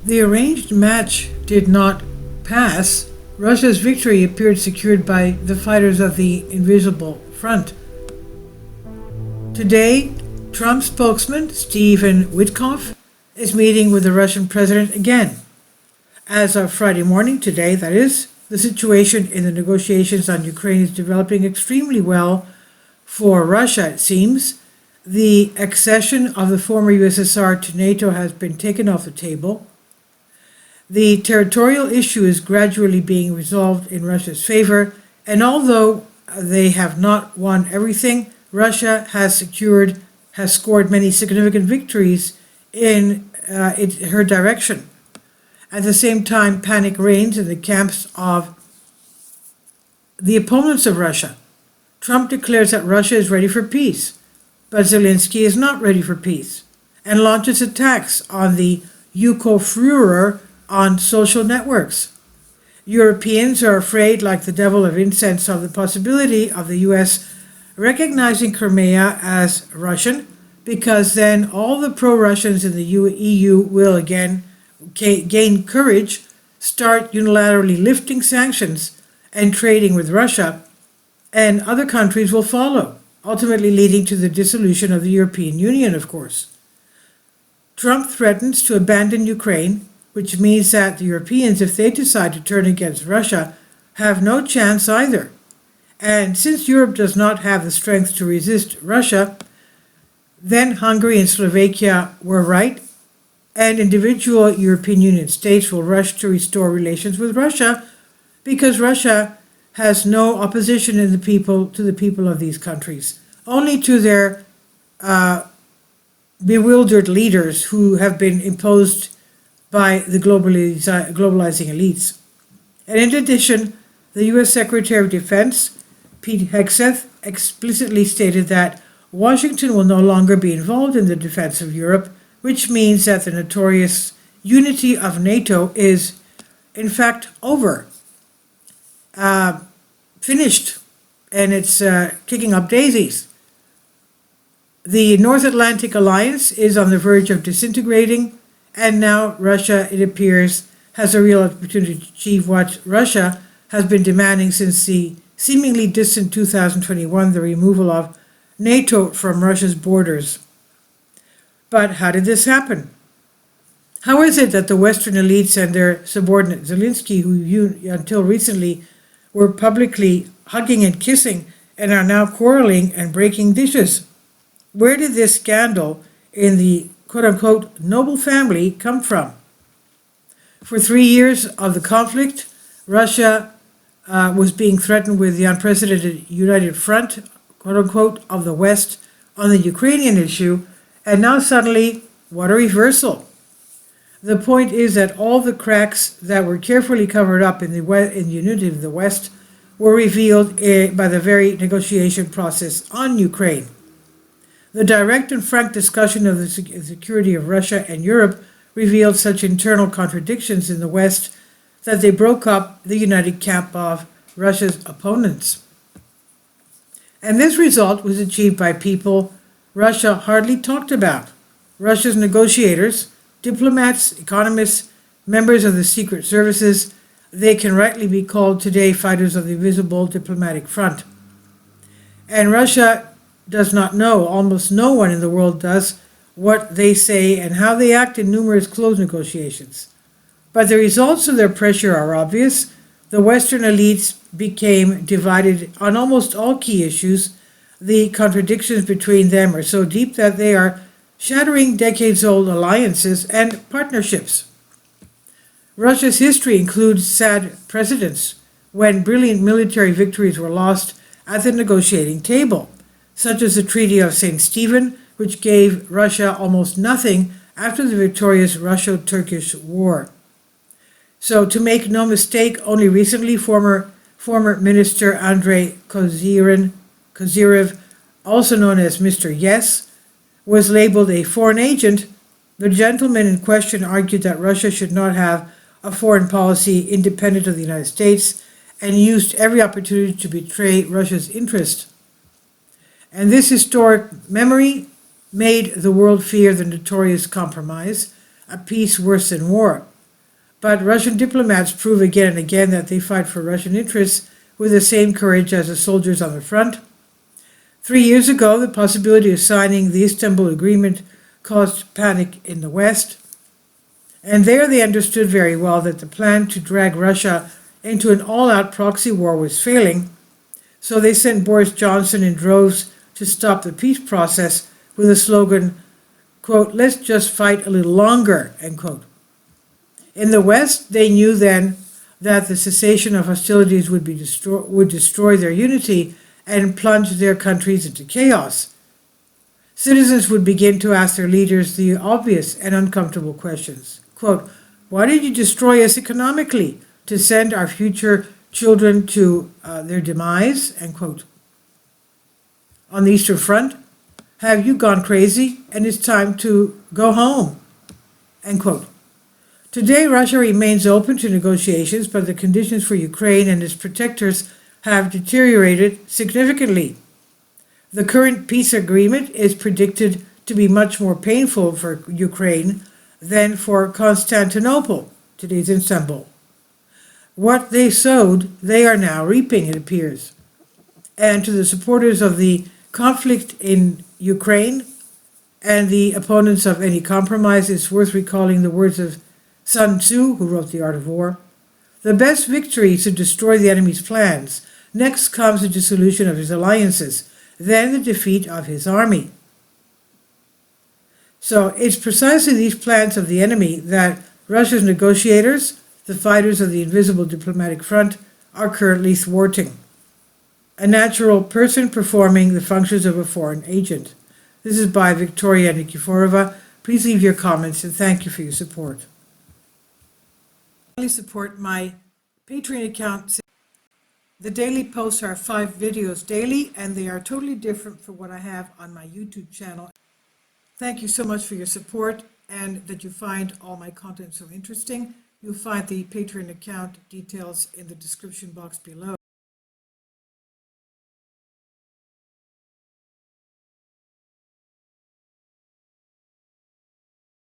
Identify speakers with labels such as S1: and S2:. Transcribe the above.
S1: The arranged match did not pass. Russia's victory appeared secured by the fighters of the Invisible Front. Today, Trump spokesman Stephen Witkoff is meeting with the Russian president again. As of Friday morning, today that is, the situation in the negotiations on Ukraine is developing extremely well for Russia, it seems. The accession of the former USSR to NATO has been taken off the table. The territorial issue is gradually being resolved in Russia's favor, and although they have not won everything, Russia has scored many significant victories in her direction. At the same time, panic reigns in the camps of the opponents of Russia. Trump declares that Russia is ready for peace, but Zelensky is not ready for peace, and launches attacks on the Yuko on social networks. Europeans are afraid, like the devil of incense, of the possibility of the US recognizing Crimea as Russian, because then all the pro-Russians in the EU will again gain courage, start unilaterally lifting sanctions and trading with Russia, and other countries will follow, ultimately leading to the dissolution of the European Union, of course. Trump threatens to abandon Ukraine, which means that the Europeans, if they decide to turn against Russia, have no chance either. And since Europe does not have the strength to resist Russia, then Hungary and Slovakia were right, and individual European Union states will rush to restore relations with Russia because Russia has no opposition to the people of these countries, only to their bewildered leaders who have been imposed by the globalizing elites. And in addition, the U.S. Secretary of Defense, Pete Hegseth, explicitly stated that Washington will no longer be involved in the defense of Europe, which means that the notorious unity of NATO is, in fact, over, finished, and it's kicking up daisies. The North Atlantic Alliance is on the verge of disintegrating, and now Russia, it appears, has a real opportunity to achieve what Russia has been demanding since the seemingly distant 2021, the removal of NATO from Russia's borders. But how did this happen? How is it that the Western elites and their subordinate Zelensky, who until recently were publicly hugging and kissing, and are now quarreling and breaking dishes? Where did this scandal in the quote-unquote noble family come from? For 3 years of the conflict, Russia was being threatened with the unprecedented united front, quote-unquote, of the West on the Ukrainian issue, and now suddenly, what a reversal. The point is that all the cracks that were carefully covered up in the unity of the West were revealed by the very negotiation process on Ukraine. The direct and frank discussion of the security of Russia and Europe revealed such internal contradictions in the West that they broke up the united camp of Russia's opponents. And this result was achieved by people Russia hardly talked about. Russia's negotiators, diplomats, economists, members of the secret services, they can rightly be called today fighters of the invisible diplomatic front. And Russia does not know, almost no one in the world does, what they say and how they act in numerous close negotiations. But the results of their pressure are obvious. The Western elites became divided on almost all key issues. The contradictions between them are so deep that they are shattering decades-old alliances and partnerships. Russia's history includes sad precedents when brilliant military victories were lost at the negotiating table, such as the Treaty of St. Stephen, which gave Russia almost nothing after the victorious Russo-Turkish War. So, to make no mistake, only recently former Minister Andrei Kozyrev, also known as Mr. Yes, was labeled a foreign agent. The gentleman in question argued that Russia should not have a foreign policy independent of the United States and used every opportunity to betray Russia's interest. And this historic memory made the world fear the notorious compromise, a peace worse than war. But Russian diplomats prove again and again that they fight for Russian interests with the same courage as the soldiers on the front. 3 years ago, the possibility of signing the Istanbul Agreement caused panic in the West. And there they understood very well that the plan to drag Russia into an all-out proxy war was failing. So they sent Boris Johnson in droves to stop the peace process with the slogan, quote, "Let's just fight a little longer," end quote. In the West, they knew then that the cessation of hostilities would destroy their unity and plunge their countries into chaos. Citizens would begin to ask their leaders the obvious and uncomfortable questions. Quote, "Why did you destroy us economically to send our future children to their demise?" End quote. On the Eastern Front, "Have you gone crazy and it's time to go home?" End quote. Today, Russia remains open to negotiations, but the conditions for Ukraine and its protectors have deteriorated significantly. The current peace agreement is predicted to be much more painful for Ukraine than for Constantinople, today's Istanbul. What they sowed, they are now reaping, it appears. And to the supporters of the conflict in Ukraine and the opponents of any compromise, it's worth recalling the words of Sun Tzu, who wrote The Art of War. The best victory is to destroy the enemy's plans. Next comes the dissolution of his alliances, then the defeat of his army. So it's precisely these plans of the enemy that Russia's negotiators, the fighters of the invisible diplomatic front, are currently thwarting. A natural person performing the functions of a foreign agent. This is by Victoria Nikiforova. Please leave your comments and thank you for your support. Support my Patreon account. The daily posts are 5 videos daily, and they are totally different from what I have on my YouTube channel. Thank you so much for your support and that you find all my content so interesting. You'll find the Patreon account details in the description box below.